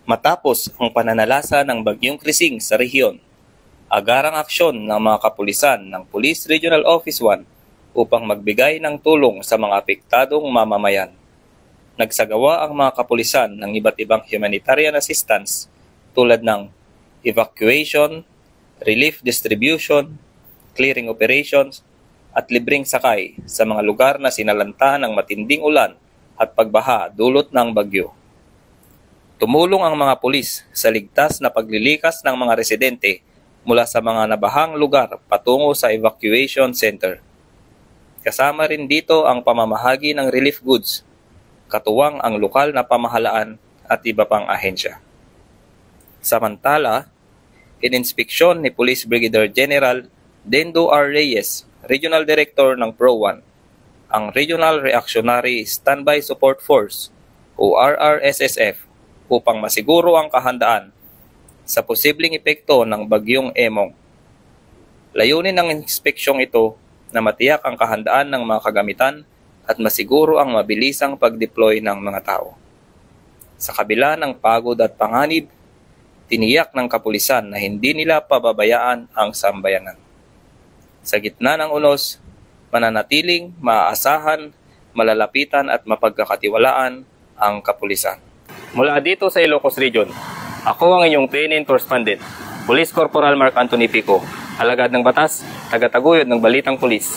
Matapos ang pananalasa ng Bagyong Krising sa rehiyon, agarang aksyon ng mga kapulisan ng Police Regional Office 1 upang magbigay ng tulong sa mga apektadong mamamayan. Nagsagawa ang mga kapulisan ng iba't ibang humanitarian assistance tulad ng evacuation, relief distribution, clearing operations, at libreng sakay sa mga lugar na sinalanta ng matinding ulan at pagbaha dulot ng bagyo. Tumulong ang mga pulis sa ligtas na paglilikas ng mga residente mula sa mga nabahang lugar patungo sa evacuation center. Kasama rin dito ang pamamahagi ng relief goods, katuwang ang lokal na pamahalaan at iba pang ahensya. Samantala, ininspeksyon ni Police Brigadier General Dendo R. Reyes, Regional Director ng PRO-1, ang Regional Reactionary Standby Support Force o RRSSF upang masiguro ang kahandaan sa posibleng epekto ng Bagyong Emong. Layunin ng inspeksyong ito na matiyak ang kahandaan ng mga kagamitan at masiguro ang mabilisang pag-deploy ng mga tao. Sa kabila ng pagod at panganib, tiniyak ng kapulisan na hindi nila pababayaan ang sambayanan. Sa gitna ng unos, mananatiling, maaasahan, malalapitan at mapagkakatiwalaan ang kapulisan. Mula dito sa Ilocos Region, ako ang inyong training correspondent, Police Corporal Mark Anthony Pico, alagad ng batas, tagataguyod ng Balitang Pulis.